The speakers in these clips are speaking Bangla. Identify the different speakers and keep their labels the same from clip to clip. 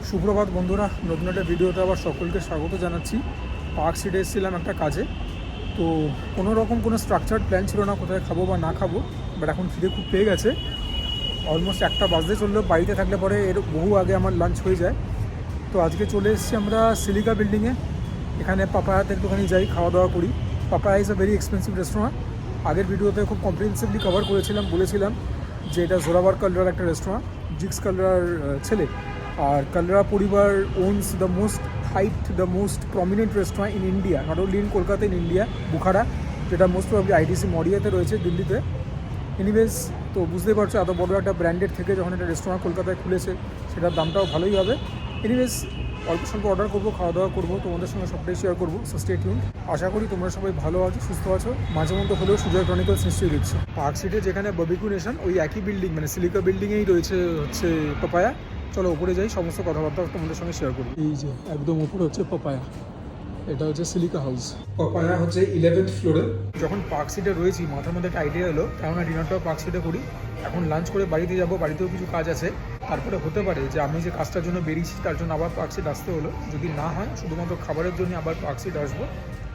Speaker 1: সুপ্রভাত বন্ধুরা, নতুন একটা ভিডিওতে আবার সকলকে স্বাগত জানাচ্ছি। পার্ক স্ট্রিটে এসেছিলাম একটা কাজে। তো কোনো রকম কোনো স্ট্রাকচার্ড প্ল্যান ছিল না কোথায় খাবো বা না খাবো, বাট এখন খিদে খুব পেয়ে গেছে। অলমোস্ট একটা বাজতে চললেও, বাড়িতে থাকলে পরে এর বহু আগে আমার লাঞ্চ হয়ে যায়। তো আজকে চলে এসেছি আমরা সিলিকা বিল্ডিংয়ে। এখানে পাপায়াতে একটুখানি যাই, খাওয়া দাওয়া করি। Papaya is a very expensive restaurant. আগের ভিডিওতে খুব কম্প্রিহেন্সিভলি কভার করেছিলাম, বলেছিলাম যে এটা জোরাবার কালরার একটা রেস্টুরেন্ট, জিক্স কালরার ছেলে। আর কালরা পরিবার ওনস the most prominent restaurant in India, not only in Kolkata, in India, Bukhara, যেটা মোস্ট প্রবলি আইটিসি মডিয়াতে রয়েছে, দিল্লিতে। এনিওয়েজ, তো বুঝতেই পারছো এত বড় একটা ব্র্যান্ডেড থেকে যখন একটা রেস্টুরেন্ট কলকাতায় খুলেছে, সেটার দামটাও ভালোই হবে। এনিওয়েজ, অল্প স্বল্প অর্ডার করবো, খাওয়া দাওয়া করবো, তোমাদের সঙ্গে সবটাই শেয়ার করবো। So stay tuned. আশা করি তোমরা সবাই ভালো আছো, সুস্থ আছো। মাঝে মধ্যে হলেও সুজয় ক্রনিকলস নিশ্চয়ই দেখছো। পার্ক স্ট্রিটে যেখানে বারবিকিউ নেশন, ওই একই বিল্ডিং মানে সিলিকা বিল্ডিংয়েই রয়েছে হচ্ছে পাপায়া। চলো উপরে যাই, সমস্ত কথাবার্তা তোমাদের সঙ্গে শেয়ার করি। এই যে একদম উপরে হচ্ছে পাপায়া, এটা হচ্ছে সিলিকা হাউস। পাপায়া হচ্ছে 11th ফ্লোরে। যখন পার্ক স্ট্রিটে রয়েছি, মাথার মধ্যে একটা আইডিয়া এলো, কেননা ডিনারটাও পার্ক স্ট্রিটে করি। এখন লাঞ্চ করে বাড়িতে যাব, বাড়িতেও কিছু কাজ আছে। তারপরে হতে পারে যে আমি যে কাজটার জন্য বেরিয়েছি তার জন্য আবার পার্ক স্ট্রিট আসতে হলো। যদি না হয়, শুধুমাত্র খাবারের জন্য আবার পার্ক স্ট্রিট আসবো,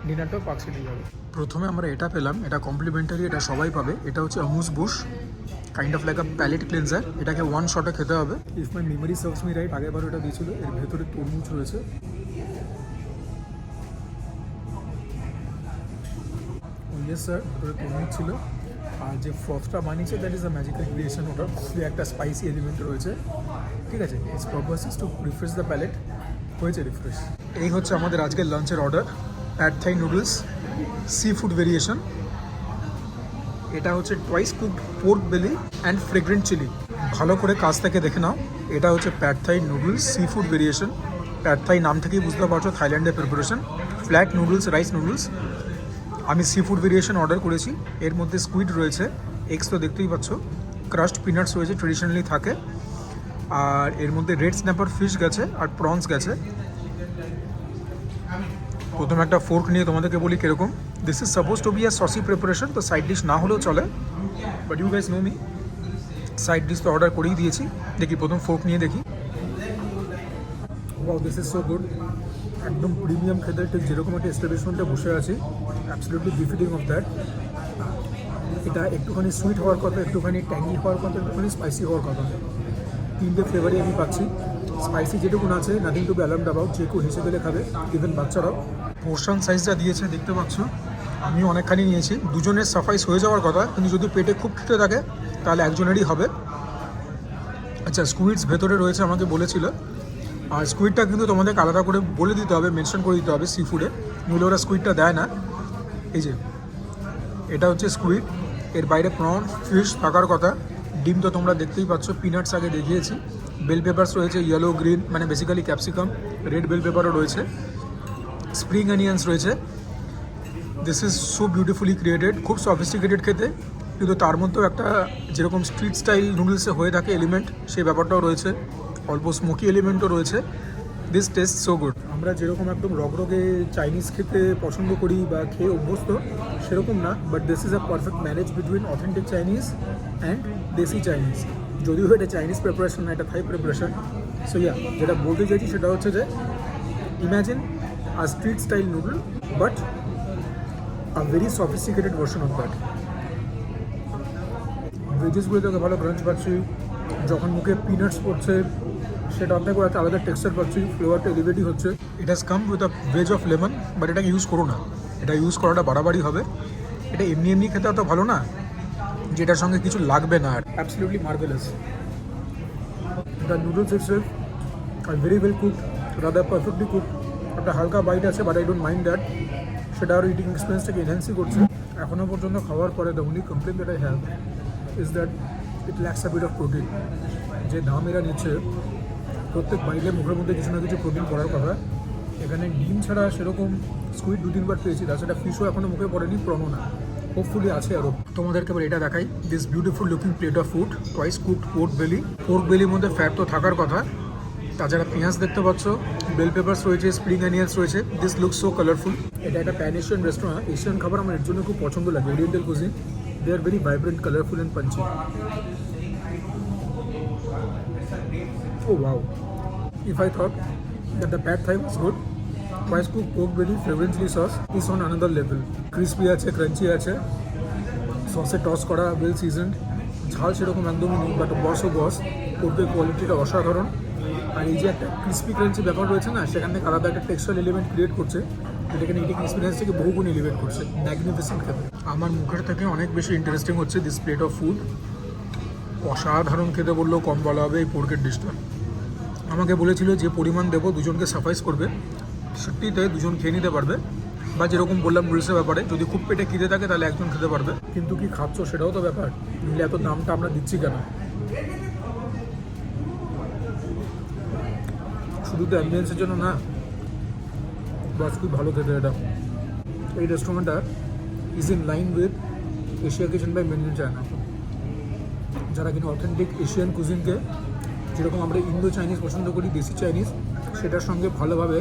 Speaker 1: ডিনারটাও পার্ক স্ট্রিটে যাবো। প্রথমে আমরা এটা পেলাম, এটা কমপ্লিমেন্টারি, এটা সবাই পাবে। এটা হচ্ছে amuse bouche, kind of like a palate cleanser. এটাকে ওয়ান শটে খেতে হবে। If my memory serves me right, আগেরবার এটা দিয়েছিল। এর ভেতরে তরমুজ রয়েছে। ইয়েস স্যার, ভেতরে তরমুজ ছিল। আর যে ফ্রথটা বানিয়েছে, that is a magical creation. ওটার একটা স্পাইসি এলিমেন্ট রয়েছে, ঠিক আছে। Its purpose is to refresh the palate. হয়েছে রিফ্রেশ। এই হচ্ছে আমাদের আজকের লাঞ্চের order. Pad Thai noodles, seafood variation. এটা হচ্ছে twice cooked pork belly and fragrant chilli. ভালো করে কাছ থেকে দেখে নাও, এটা হচ্ছে pad Thai noodles seafood variation. Pad Thai নাম থেকেই বুঝতে পারছো থাইল্যান্ডের preparation. Flat noodles, rice noodles. আমি সি ফুড ভেরিয়েশন অর্ডার করেছি। এর মধ্যে স্কুইড রয়েছে, এগস তো দেখতেই পাচ্ছ, ক্রাস্ট পিনাটস রয়েছে, ট্রেডিশনালি থাকে। আর এর মধ্যে রেড স্ন্যাপার ফিশ গেছে আর প্রনস গেছে। প্রথমে একটা ফোর্ক নিয়ে তোমাদেরকে বলি কীরকম। This is supposed to be a saucy preparation, তো সাইড ডিশ না হলেও চলে, but you guys know me. Side dish তো অর্ডার করেই দিয়েছি। দেখি প্রথম ফোর্ক নিয়ে দেখি। Wow, this is so good. একদম প্রিমিয়াম খেতে, ঠিক যেরকম একটা এস্টাবলিশমেন্টে বসে আছি। Absolutely befitting of that. এটা একটুখানি সুইট হওয়ার কথা, একটুখানি ট্যাঙ্গি হওয়ার কথা, একটুখানি স্পাইসি হওয়ার কথা। তিনটে ফ্লেভারই আমি পাচ্ছি। স্পাইসি যেটুকুন আছে, nothing to be alarmed about. যে কেউ হেসে গেলে খাবে, ইভেন বাচ্চারাও। পোর্শন সাইজটা দিয়েছে দেখতে পাচ্ছ, আমিও অনেকখানি নিয়েছি। দুজনের সাফাইস হয়ে যাওয়ার কথা, কিন্তু যদি পেটে খুব খিদে থাকে তাহলে একজনেরই হবে। আচ্ছা, স্কুইডস ভেতরে রয়েছে আমাকে বলেছিল। আর স্কুইডটা কিন্তু তোমাদেরকে আলাদা করে বলে দিতে হবে, মেনশন করে দিতে হবে সি ফুডে, নইলে ওরা স্কুইডটা দেয় না। এই যে এটা হচ্ছে স্কুইড, এর বাইরে প্রন ফিশ থাকার কথা। ডিম তো তোমরা দেখতেই পাচ্ছ, পিনাটস আগে দেখিয়েছি। বেল পেপারস রয়েছে, ইয়েলো গ্রিন, মানে বেসিক্যালি ক্যাপসিকাম। রেড বেল পেপারও রয়েছে, স্প্রিং অনিয়ন্স রয়েছে। This is so beautifully created, খুব সফিস্টিকেটেড খেতে, কিন্তু তার মধ্যেও একটা যেরকম স্ট্রিট স্টাইল নুডলসে হয়ে থাকে এলিমেন্ট, সেই ব্যাপারটাও রয়েছে। অল্প স্মোকি এলিমেন্টও রয়েছে। This test so good. আমরা যেরকম একদম রগরগে চাইনিজ খেতে পছন্দ করি বা খেয়ে অভ্যস্ত, সেরকম না, but this is a perfect manage between authentic Chinese and দেশি চাইনিজ। যদিও এটা চাইনিজ প্রিপারেশন না, এটা থাই প্রিপারেশন। সো ইয়া, যেটা বলতে চাইছি সেটা হচ্ছে যে imagine a street style noodle, but a very sophisticated version of that. ভেজেসগুলো থেকে ভালো ক্রাঞ্চ পাচ্ছি। যখন মুখে পিনাটস পড়ছে, সেটা অর্ধেক একটা আলাদা টেক্সচার পাচ্ছি, ফ্লেভারটা এলিভেটই হচ্ছে। It has come with a wedge of lemon, but এটাকে ইউজ করো না, এটা ইউজ করাটা বাড়াবাড়ি হবে। এটা এমনি এমনি খেতে অত ভালো না, যেটার সঙ্গে কিছু লাগবে না। আর absolutely marvellous. The noodles itself are very well cooked, rather perfectly cooked. একটা হালকা বাইট আছে, but I don't mind that. সেটা আরও ইটিং এক্সপিরিয়েন্সটাকে এনহ্যান্সই করছে। এখনও পর্যন্ত খাওয়ার পরে the only complaint that I have is that it lacks a bit of protein. যে দাম এরা নিচ্ছে, প্রত্যেক বাইরে মুখের মধ্যে কিছু না কিছু প্রোটিন পড়ার কথা। এখানে ডিম ছাড়া সেরকম স্কুইড 2-3 বার পেয়েছি, তাছাড়া ফিশও এখনও মুখে পড়েনি, প্রনও না। হোপফুলি আছে আরও। তোমাদেরকে এবার এটা দেখাই, this beautiful looking plate of food, twice cooked pork বেলির মধ্যে ফ্যাট তো থাকার কথা। তাছাড়া পেঁয়াজ দেখতে পাচ্ছ, বেল পেপার্স রয়েছে, স্প্রিং অনিয়ন্স রয়েছে। This look so colourful. এটা একটা প্যান এশিয়ান রেস্টুরেন্ট। এশিয়ান খাবার আমার এর জন্য খুব পছন্দ লাগে, oriental cuisine. They are very vibrant, colourful and punchy. Oh wow, if I thought that the pad thai was good, twice cooked pork belly fragrant chili sauce is on another level. Crispy আছে, crunchy আছে, সসে টস করা, ওয়েল সিজনড, ঝাল সেরকম একদমই নেই, বাট বস পোর্কের কোয়ালিটিটা অসাধারণ। আর এই যে একটা ক্রিস্পি ক্রাঞ্চি ব্যাপার রয়েছে না, সেখান থেকে আলাদা একটা টেক্সচার এলিমেন্ট ক্রিয়েট করছে, যেটাকে ইটিং এক্সপিরিয়েন্স থেকে বহুগুণ এলিভেট করছে। ম্যাগনিফিসেন্ট খেতে। আমার মুখের থেকে অনেক বেশি ইন্টারেস্টিং হচ্ছে দিস প্লেট অফ ফুড। অসাধারণ খেতে বললেও কম বলা হবে এই পোর্কের ডিশটা। আমাকে বলেছিল যে পরিমাণ দেবো দুজনকে সাফাইস করবে, সত্যিই তাই, দুজন খেয়ে নিতে পারবে। বা যেরকম বললাম নুডলসের ব্যাপারে, যদি খুব পেটে খিদে থাকে তাহলে একজন খেতে পারবে, কিন্তু কি খাচ্ছ সেটাও তো ব্যাপার। নিলে এত দামটা আমরা দিচ্ছি কেন? শুধু তো অ্যাম্বিয়েন্সের জন্য না, বাস খুব ভালো খেতে এটা। এই রেস্টুরেন্টটা is in line with Asia kitchen by made in China, যারা কিনা অথেন্টিক এশিয়ান কুজিনকে, যেরকম আমরা ইন্দো চাইনিজ পছন্দ করি, দেশি চাইনিজ, সেটার সঙ্গে ভালোভাবে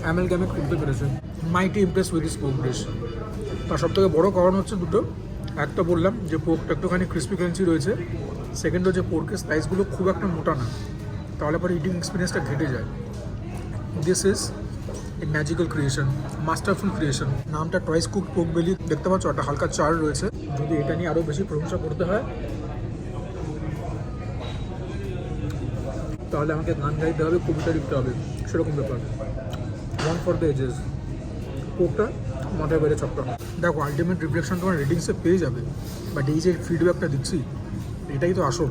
Speaker 1: অ্যামেলগ্যামেট করতে পেরেছে। Mighty impressed with this pork dish. তার সবথেকে বড় কারণ হচ্ছে দুটো। একটা বললাম যে পোর্কটা একটুখানি ক্রিস্পি ক্রাঞ্চি রয়েছে, সেকেন্ড হচ্ছে পোর্কের স্লাইসগুলো খুব একটা মোটা না, তাহলে পরে ইটিং এক্সপিরিয়েন্সটা ঘেটে যায়। This is a magical creation, masterful creation. নামটা টয়েস কুক পোর্ক বেলি, দেখতে পাচ্ছ একটা হালকা চার রয়েছে। যদি এটা নিয়ে আরও বেশি প্রশংসা করতে হয় তাহলে আমাকে গান গাইতে হবে, কবিতা লিখতে হবে, সেরকম ব্যাপার। One for the ages. পোকটা মাথায় বেড়ে চপটা। দেখো, আলটিমেট রিফ্লেকশন তোমার রেটিংসে পেয়ে যাবে, বাট এই যে ফিডব্যাকটা দিচ্ছি এটাই তো আসল।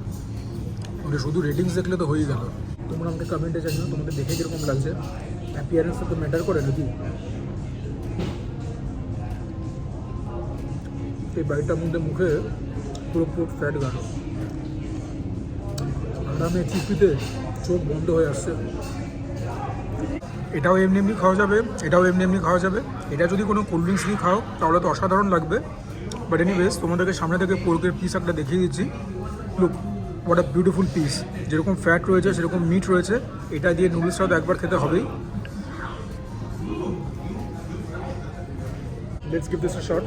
Speaker 1: মানে শুধু রেটিংস দেখলে তো হয়েই গেল। তোমরা আমাকে কমেন্টে জানিও তোমাদের দেখে কীরকম লাগছে। অ্যাপিয়ারেন্সটা তো ম্যাটার করে নাকি? এই বাইকটার মধ্যে মুখে পুরো পোর্ক ফ্যাট গেল, আরামে চিপিতে চোখ বন্ধ হয়ে আসছে। এটাও এমনি এমনি খাওয়া যাবে, এটাও এমনি এমনি খাওয়া যাবে। এটা যদি কোনো কোল্ড ড্রিঙ্কস দিয়ে খাও তাহলে তো অসাধারণ লাগবে। বাট এনিওয়েজ, তোমাদেরকে সামনে থেকে পোর্কের পিস একটা দেখিয়ে দিচ্ছি। Look, what a beautiful piece. যেরকম ফ্যাট রয়েছে সেরকম মিট রয়েছে। এটা দিয়ে নুডলসটাও তো একবার খেতে হবেই। Let's give this a shot.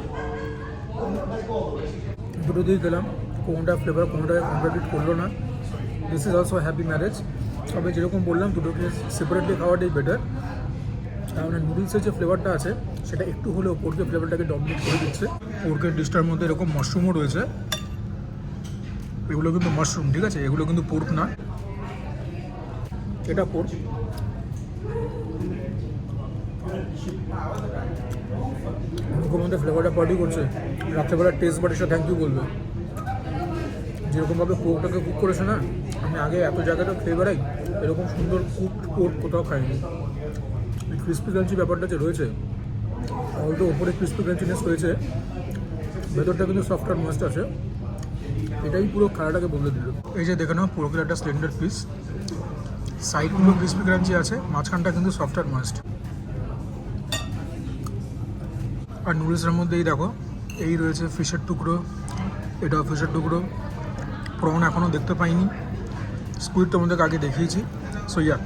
Speaker 1: দুটো দিয়ে গেলাম, কোনটা ফ্লেভার কোনটাকে কন্ট্রাডিক্ট করলো না। This is also happy marriage. তবে যেরকম বললাম দুটোকে সেপারেটলি খাওয়াটাই বেটার, কারণ নুডলসের যে ফ্লেভারটা আছে সেটা একটু হলেও পোর্কের ফ্লেভারটাকে ডমিনেট করে দিচ্ছে। পোর্কের ডিশটার মধ্যে এরকম মাশরুমও রয়েছে, এগুলো কিন্তু মাশরুম, ঠিক আছে, এগুলো কিন্তু পোর্ক না, এটা পোর্ক। এরকম মধ্যে ফ্লেভারটা পার্টি করছে। রাত্রেবেলার টেস্ট বাট এসে থ্যাংক ইউ বলবে। যেরকমভাবে পোর্কটাকে কুক করেছে না, আমি আগে এত জায়গাটা খেয়ে বেড়াই, এরকম সুন্দর কুক পোর্ক কোথাও খাইনি। এই ক্রিস্পি ক্রাঞ্চি ব্যাপারটা যে রয়েছে, অলতো ওপরে ক্রিস্পি ক্রাঞ্চিনেস রয়েছে, ভেতরটা কিন্তু সফট আর ময়েস্ট আছে, এটাই পুরো খাওয়াটাকে বদলে দিল। এই যে দেখে নাও পোর্কের একটা স্প্লেন্ডার পিস, সাইডগুলো ক্রিস্পি ক্রাঞ্চি আছে, মাঝখানটা কিন্তু সফট আর ময়েস্ট। আর নুডলসের মধ্যেই দেখো এই রয়েছে ফিশের টুকরো, এটাও ফিশের টুকরো। প্রন এখনও দেখতে পাইনি, স্কুইড তোমাদেরকে আগে দেখিয়েছি। সো ইয়া,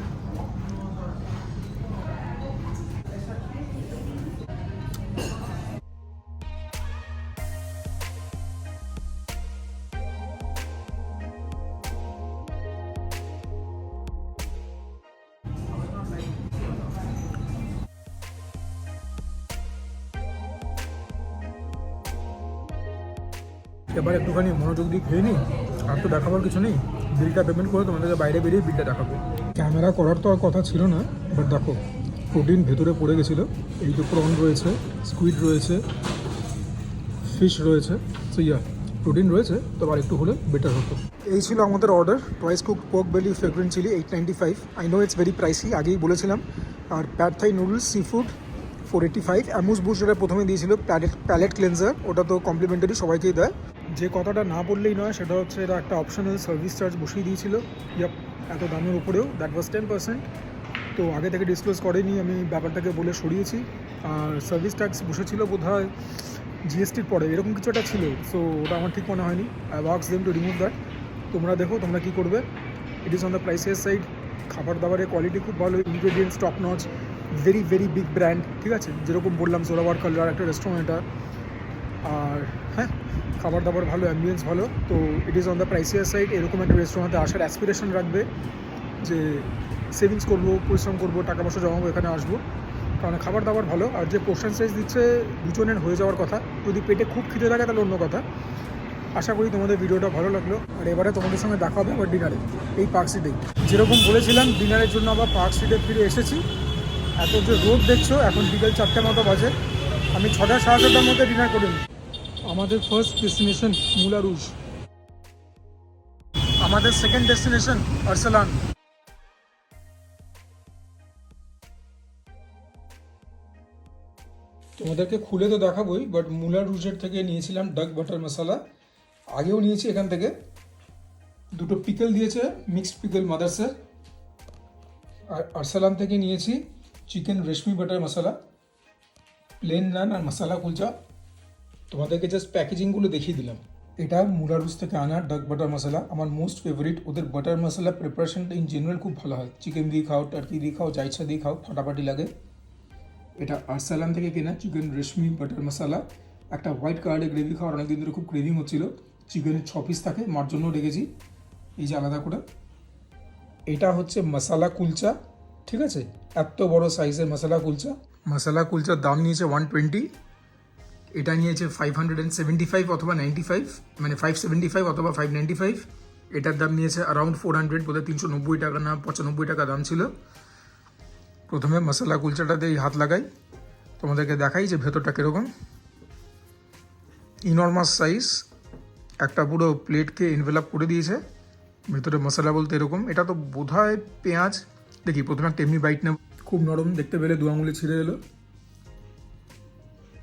Speaker 1: এবার একটুখানি মনোযোগ দিয়ে খেয়ে নিই। আর তো দেখাবার কিছু নেই, বিলটা পেমেন্ট করে তোমাদেরকে বাইরে বেরিয়ে বিলটা দেখাবো। ক্যামেরা করার তো আর কথা ছিল না, বাট দেখো প্রোটিন ভেতরে পড়ে গেছিলো। এই তো প্রন রয়েছে, স্কুইড রয়েছে, ফিশ রয়েছে। সো ইয়া, প্রোটিন রয়েছে, তো আর একটু হলে বেটার হতো। এই ছিল আমাদের order, toys cook pork belly fragrant chilli 895। I know it's very pricey, আগেই বলেছিলাম। আর pad Thai noodles seafood 485। Amuse bouche যেটা প্রথমে দিয়েছিল প্যালেট ক্লেন্সার, ওটা তো কমপ্লিমেন্টারি, সবাইকেই দেয়। যে কথাটা না বললেই নয় সেটা হচ্ছে এরা একটা অপশনাল সার্ভিস চার্জ বসিয়ে দিয়েছিল। ইয়াপ, এত দামের উপরেও, দ্যাট ওয়াজ 10%। তো আগে থেকে ডিসক্লোজ করেনি, আমি ব্যাপারটাকে বলে সরিয়েছি। আর সার্ভিস ট্যাক্স বসেছিল বোধ হয় জিএসটির পরে, এরকম কিছু একটা ছিল। সো ওটা আমার ঠিক মনে হয়নি। I wax them to remove that. তোমরা দেখো তোমরা কী করবে। ইট ইজ অন দ্য প্রাইসের সাইড। খাবার দাবারের কোয়ালিটি খুব ভালো, ingredients top notch, very very big brand, ঠিক আছে, যেরকম বললাম জোরাওয়ার কালার একটা রেস্টুরেন্ট এটা। আর হ্যাঁ, খাবার দাবার ভালো, অ্যাম্বিয়েন্স ভালো। তো it is on the pricier side. এরকম একটা রেস্টুরেন্টে আসার অ্যাসপিরেশন রাখবে যে সেভিংস করবো, পরিশ্রম করবো, টাকা পয়সা জমাবো, এখানে আসবো। কারণ খাবার দাবার ভালো, আর যে পোর্শন সাইজ দিচ্ছে দুজনের হয়ে যাওয়ার কথা। যদি পেটে খুব খিদে থাকে তাহলে অন্য কথা। আশা করি তোমাদের ভিডিওটা ভালো লাগলো, আর এবারে তোমাদের সঙ্গে দেখা হবে আবার ডিনারে এই পার্ক স্ট্রিটেই। যেরকম বলেছিলাম ডিনারের জন্য আবার পার্ক স্ট্রিটে ফিরে এসেছি। এত যে রোদ দেখছো, এখন বিকেল 4টে মতো বাজে, আমি 6টা সাড়ে 6টার মধ্যে ডিনার করে নিই। আমাদের ফার্স্ট ডেস্টিনেশন মুলা রুজ, আমাদের সেকেন্ড ডেস্টিনেশন আরসালান। তোমাদেরকে খুলে তো দেখাবোই, বাট মুলা রুজের থেকে নিয়েছিলাম ডাক বাটার মশলা, আগেও নিয়েছি এখান থেকে। দুটো পিকল দিয়েছে, মিক্সড পিকল মাদার্সের। আর আরসালান থেকে নিয়েছি চিকেন রেশমি বাটার মশলা, প্লেন নান আর মশলা কুলচা। তোমাদেরকে জাস্ট প্যাকেজিংগুলো দেখিয়ে দিলাম। এটা মুলা রুজ থেকে আনা ডাক বাটার মশলা, আমার মোস্ট ফেভারিট। ওদের বাটার মশলা প্রিপারেশনটা ইন জেনারেল খুব ভালো হয়। চিকেন দিয়ে খাও, টার্কি দিয়ে খাও, যা ইচ্ছা দিয়ে খাও, ফাটাফাটি লাগে। এটা আরসালান থেকে কেনা চিকেন রেশমি বাটার মশলা। একটা হোয়াইট কালারের গ্রেভি খাওয়ার অনেকদিন ধরে খুব ক্রেভিং হচ্ছিল। চিকেনের 6 পিস থাকে, মার জন্য রেখেছি এই যে আলাদা করে। এটা হচ্ছে মশলা কুলচা, ঠিক আছে, এত বড় সাইজের মশলা কুলচা। মশলা কুলচার দাম নিয়েছে 120, এটা নিয়েছে 575 অথবা 95, মানে 575 অথবা 595। এটার দাম নিয়েছে অ্যারাউন্ড 400, বোধহয় 390 টাকা না 95 টাকা দাম ছিল। প্রথমে মশলা কুলচাটাতেই হাত লাগাই, তোমাদেরকে দেখাই যে ভেতরটা কীরকম। ইনর্মাস সাইজ, একটা পুরো প্লেটকে এনভেলপ করে দিয়েছে। ভেতরে মশলা বলতে এরকম, এটা তো বোধহয় পেঁয়াজ। দেখি প্রথমে একটা এমনি বাইট নেব, খুব নরম, দেখতে পেলে 2 আঙুলে ছিঁড়ে এলো।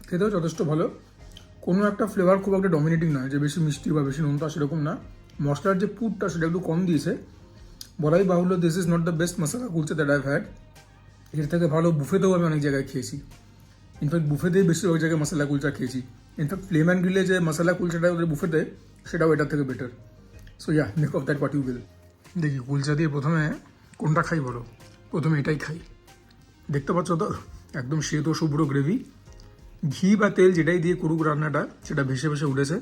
Speaker 1: খেতেও যথেষ্ট ভালো, কোনো একটা ফ্লেভার খুব একটা ডমিনেটিং নয় যে বেশি মিষ্টি বা বেশি নোনতা, সেরকম না। মশলার যে পুরটা সেটা একটু কম দিয়েছে। বলাই বাহুল্য, this is not the best masala kulcha that I've had. এর থেকে ভালো বুফেতেও আমি অনেক জায়গায় খেয়েছি। ইনফ্যাক্ট বুফেতেই বেশিরভাগ জায়গায় মশলা কুলচা খেয়েছি। ইনফ্যাক্ট ফ্লেম অ্যান্ড গ্রিলে যে মশলা কুলচাটা ওদের বুফেতে, সেটাও এটার থেকে better. So yeah, make of that what you will. দেখি কুলচা দিয়ে প্রথমে কোনটা খাই বলো। প্রথমে এটাই খাই। দেখতে পাচ্ছ তো একদম শ্বেত শুভ্র গ্রেভি, ঘি বা তেল যেটাই দিয়ে করুক রান্নাটা, সেটা ভেসে ভেসে উঠেছে।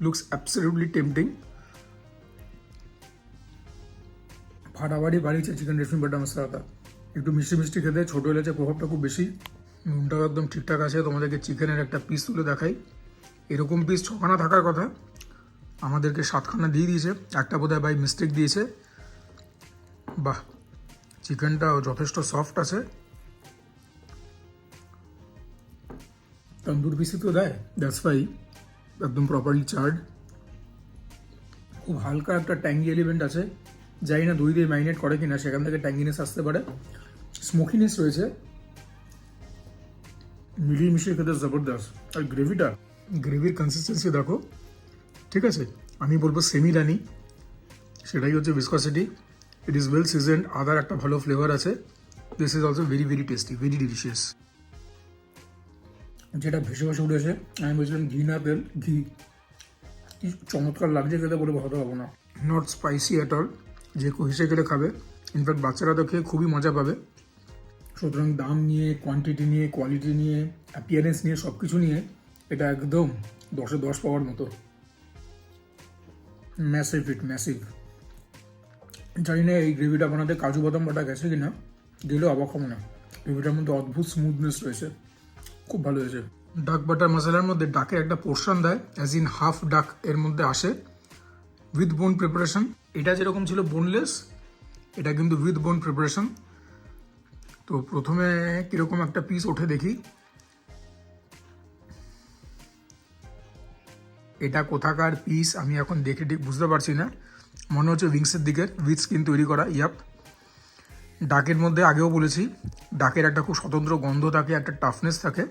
Speaker 1: Looks absolutely tempting. ফাটাফাটি বাড়িয়েছে চিকেন রেশমি বাটার মশলাটা। একটু মিষ্টি মিষ্টি খেতে ছোটো এলাচের প্রভাবটা খুব বেশি। নুনটাও একদম ঠিকঠাক আছে। তোমাদেরকে চিকেনের একটা পিস তুলে দেখাই। এরকম পিস 6খানা থাকার কথা, আমাদেরকে 7খানা দিয়ে দিয়েছে। একটা বোধহয় বাই মিস্টেক দিয়েছে। বাহ, চিকেনটাও যথেষ্ট সফট আছে। তন্দুর পিসি তো দেয়, দ্যাটস ওয়াই একদম প্রপারলি চার্ড। খুব হালকা একটা ট্যাঙ্গি এলিমেন্ট আছে, জানি না দই দিয়ে ম্যারিনেট করে কিনা, সেখান থেকে ট্যাঙ্গিনেস আসতে পারে। স্মোকিনেস রয়েছে, মিলিয়ে মিশিয়ে খেতে জবরদস্ত। আর গ্রেভির কনসিস্টেন্সি দেখো, ঠিক আছে, আমি বলবো সেমি রানি, সেটাই হচ্ছে ভিসকসিটি। ইট ইজ ওয়েল সিজেন্ড, আদার একটা ভালো ফ্লেভার আছে। This is also very very tasty, very delicious. যেটা ভেসে ভেসে উঠেছে, আমি বলছিলাম ঘি না তেল, ঘি। কি চমৎকার লাগছে খেতে, বলে ভালো পাবো না। নট স্পাইসি অ্যাট অল, যে কেউ হেসে গেলে খাবে। ইনফ্যাক্ট বাচ্চারা তো খেয়ে খুবই মজা পাবে। সুতরাং দাম নিয়ে, কোয়ান্টিটি নিয়ে, কোয়ালিটি নিয়ে, অ্যাপিয়ারেন্স নিয়ে, সব কিছু নিয়ে এটা একদম 10-এ 10 পাওয়ার মতো। Massive hit, massive. জানি না এই গ্রেভিটা বানাতে কাজু বাদাম বাটা গেছে কিনা, গেলেও অবাক হবো না। গ্রেভিটার মধ্যে অদ্ভুত স্মুথনেস রয়েছে, খুব ভালো হয়েছে। ডাক বাটার মশলার মধ্যে ডাকের একটা পোর্শন দেয়, অ্যাজ ইন হাফ ডাক এর মধ্যে আসে, উইথ বোন প্রিপারেশন। এটা যেরকম ছিল বোনলেস, এটা কিন্তু উইথ বোন প্রিপারেশন। তো প্রথমে কীরকম একটা পিস ওঠে দেখি। এটা কোথাকার পিস আমি এখন দেখে ঠিক বুঝতে পারছি না, মনে হচ্ছে উইংসের দিকের। উইথ স্কিন তৈরি করা, ইয়াপ। ডাকের মধ্যে আগেও বলেছি, ডাকের একটা খুব স্বতন্ত্র গন্ধ থাকে, একটা টাফনেস থাকে।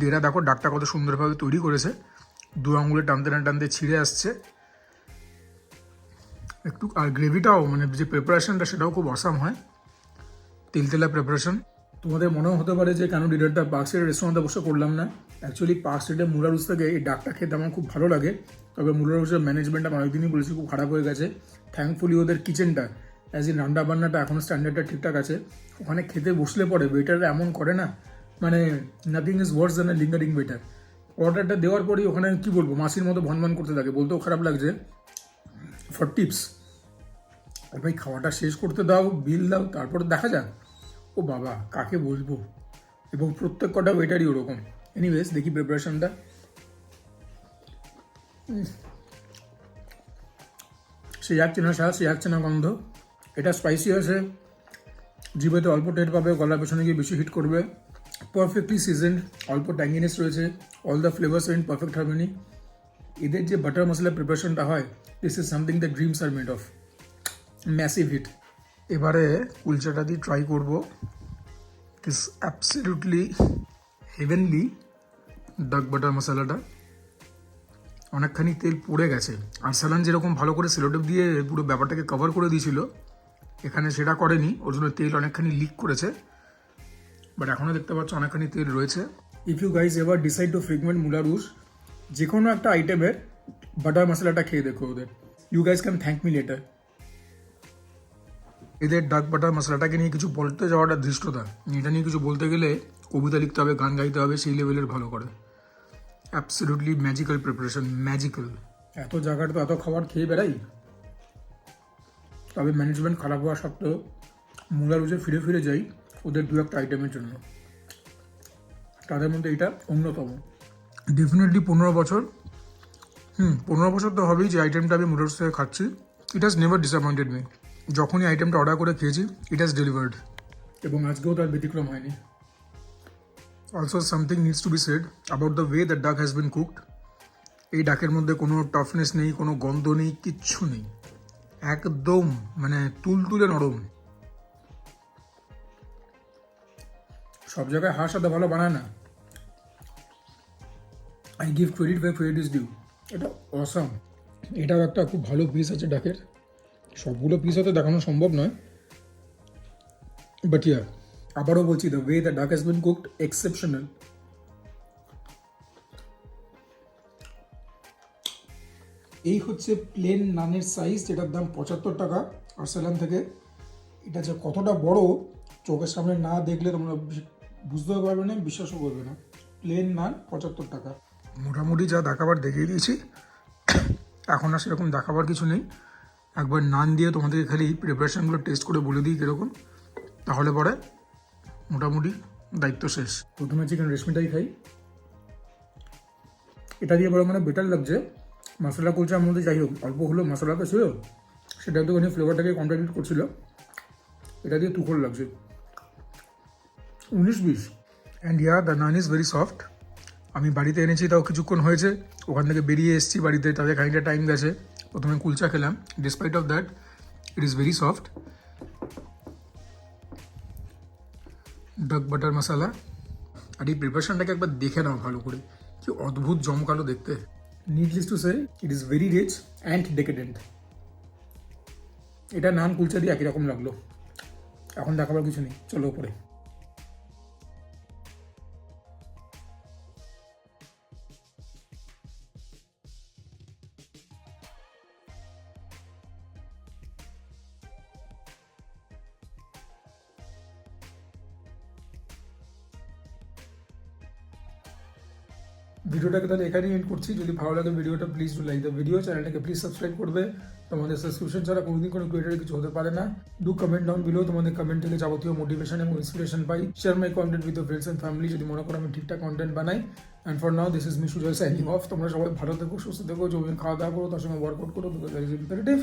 Speaker 1: এরা দেখো ডাকটা কত সুন্দরভাবে তৈরি করেছে, 2 আঙুলে টানতে না টানতে ছিঁড়ে আসছে একটু। আর গ্রেভিটাও, মানে যে প্রিপারেশনটা, সেটাও খুব অসাম হয়, তেলতেলা প্রিপারেশন। তোমাদের মনেও হতে পারে যে কেন ডিনারটা পার্ক স্ট্রিটের রেস্টুরেন্টে বসে করলাম না। অ্যাকচুয়ালি পার্ক স্ট্রিটের মুলা রুজ থেকে এই ডাকটা খেতে আমার খুব ভালো লাগে। তবে মুলা রুজের ম্যানেজমেন্ট আমি অনেকদিনই বলেছি খুব খারাপ হয়ে গেছে। থ্যাঙ্কফুলি ওদের কিচেনটা, অ্যাজ ইন রান্না বান্নাটা এখনও স্ট্যান্ডার্ডটা ঠিকঠাক আছে। ওখানে খেতে বসলে পরে ওয়েটাররা এমন করে না, মানে nothing is Wars than a lingering waiter. অর্ডারটা দেওয়ার পরেই ওখানে কী বলবো, মাসির মতো ভনভন করতে থাকে, বলতেও খারাপ লাগছে। ফর টিপস আর ভাই খাওয়াটা শেষ করতে দাও, বিল দাও, তারপর দেখা যাক। ও বাবা, কাকে বলবো। এবং প্রত্যেক কটা ওয়েটারই ওরকম। এনিওয়েজ, দেখি প্রিপারেশনটা। সেই এক চেনা স্বাদ, সেই এক চেনা গন্ধ। এটা স্পাইসি আছে, জিভেতে অল্প টের পাবে, গলার পেছনে গিয়ে বেশি হিট করবে। পারফেক্টলি সিজনড, অল্প ট্যাঙ্গিনেস রয়েছে, all the flavours in perfect harmony. এদের যে বাটার মশলা প্রিপারেশনটা হয়, this is something the dreams are made of. Massive hit. এবারে কুলচাটা দিয়ে ট্রাই করবো। It is absolutely heavenly. Duck butter মশলাটা অনেকখানি তেল পড়ে গেছে। আরসালান যেরকম ভালো করে সেলোটেপ দিয়ে পুরো ব্যাপারটাকে কভার করে দিয়েছিল, এখানে সেটা করেনি, ওর জন্য তেল অনেকখানি লিক করেছে। বাট এখনও দেখতে পাচ্ছ অনেকখানি তেল রয়েছে। If you guys ever decide to frequent Moulin Rouge, যে কোনো একটা আইটেমের বাটার মশলাটা খেয়ে দেখো ওদের। You guys can thank me later. এদের ডাক বাটার মশলাটাকে নিয়ে কিছু বলতে যাওয়াটা ধৃষ্টতা। এটা নিয়ে কিছু বলতে গেলে কবিতা লিখতে হবে, গান গাইতে হবে, সেই লেভেলের ভালো করে। Absolutely magical preparation, magical. এত জায়গাটা তো এত খাবার খেয়ে বেড়াই, তবে ম্যানেজমেন্ট খারাপ হওয়া সত্ত্বেও মুলা রুজে ফিরে ফিরে যাই ওদের দু একটা আইটেমের জন্য। তাদের মধ্যে এটা অন্যতম। ডেফিনেটলি 15 বছর 15 বছর তো হবেই যে আইটেমটা আমি মুলা রুজ থেকে খাচ্ছি। It has never disappointed me. যখনই আইটেমটা অর্ডার করে খেয়েছি, ইট হ্যাজ ডেলিভার্ড। এবং আজকেও তার ব্যতিক্রম হয়নি। Also something needs to B said about the way the ডাক হ্যাজ বিন কুকড। এই ডাকের মধ্যে কোনো টাফনেস নেই, কোনো গন্ধ নেই, কিচ্ছু নেই। একদম মানে তুলতুলে নরম। সব জায়গায় হার সাথে ভালো বানায় না। I give credit by credit is due. এটা অসাম। এটাও একটা খুব ভালো পিস আছে ডাকের। সবগুলো পিস হয়তো দেখানো সম্ভব নয়, বাট ইয়া, আবারও বলছি, দ্য ওয়ে দ্য ডাক হ্যাজ বিন কুকড এক্সেপশনাল। এই হচ্ছে প্লেন নানের সাইজ, যেটার দাম 75 টাকা আরসালান থেকে। এটা যে কতটা বড় চোখের সামনে না দেখলে তোমরা বুঝতেও পারবে না, বিশ্বাসও করবে না। প্লেন নান 75 টাকা। মোটামুটি যা দেখাবার দেখিয়ে দিয়েছি, এখন আর সেরকম দেখাবার কিছু নেই। একবার নান দিয়ে তোমাদেরকে খালি প্রিপারেশনগুলো টেস্ট করে বলে দিই কীরকম, তাহলে পরে মোটামুটি দায়িত্ব শেষ। প্রথমে চিকেন রেশমিটাই খাই। এটা দিয়ে বড় মানে বেটার লাগছে। মশলা কুলচার মধ্যে যাই হোক অল্প হলেও মশলা তো ছিল, সেটা একটুখানি ফ্লেভারটাকে কন্ট্রিবিউট করছিল। এটা দিয়ে তুখোর লাগছে। 19-20। And yeah, the naan is very soft. আমি বাড়িতে এনেছি তাও কিছুক্ষণ হয়েছে, ওখান থেকে বেরিয়ে এসেছি বাড়িতে, তাদের খানিকটা টাইম গেছে। প্রথমে কুলচা খেলাম, despite of that it is very soft. ডাক বাটার মশলা আর এই প্রিপারেশনটাকে একবার দেখে নাও ভালো করে, কি অদ্ভুত জমকালো দেখতে। Needless to say, it is very rich and decadent. এটা নান কুলচা দিয়ে একই রকম লাগলো। এখন দেখাবার কিছু নেই, চলো উপরে। ভিডিওটাকে তাহলে এখানেই এন্ড করছি। যদি ভালো লাগে ভিডিওটা, please do like the video, চ্যানেলটাকে প্লিজ সাবস্ক্রাইব করবে। তোমাদের সাবস্ক্রিপশন ছাড়া কোনোদিন কোনো ক্রিয়েটারের কিছু হতে পারে না। ডু কমেন্ট ডাউন বিলো, তোমাদের কমেন্ট থেকে যাবতীয় মোটিভেশন এবং ইন্সপিরেশন পাই। Share my content with friends and family, যদি মনে করো আমি ঠিকঠাক কন্টেন্ট বানাই। And for now, this is me Sujoy signing off. তোমরা সবাই ভালো থেকো, সুস্থ থেকো, জমি খাওয়া দাওয়া করো, তার সঙ্গে ওয়ার্কআউট করো, because that is imperative.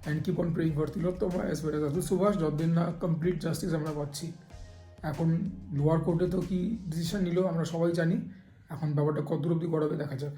Speaker 1: And keep on praying for Tilottama as well as Abdul Subhash, যতদিন না কমপ্লিট জাস্টিস আমরা পাচ্ছি। এখন লোয়ার কোর্টে তো কি ডিসিশন নিল আমরা সবাই জানি, এখন ব্যাপারটা কত দূর অব্দি গড়াবে দেখা যাক।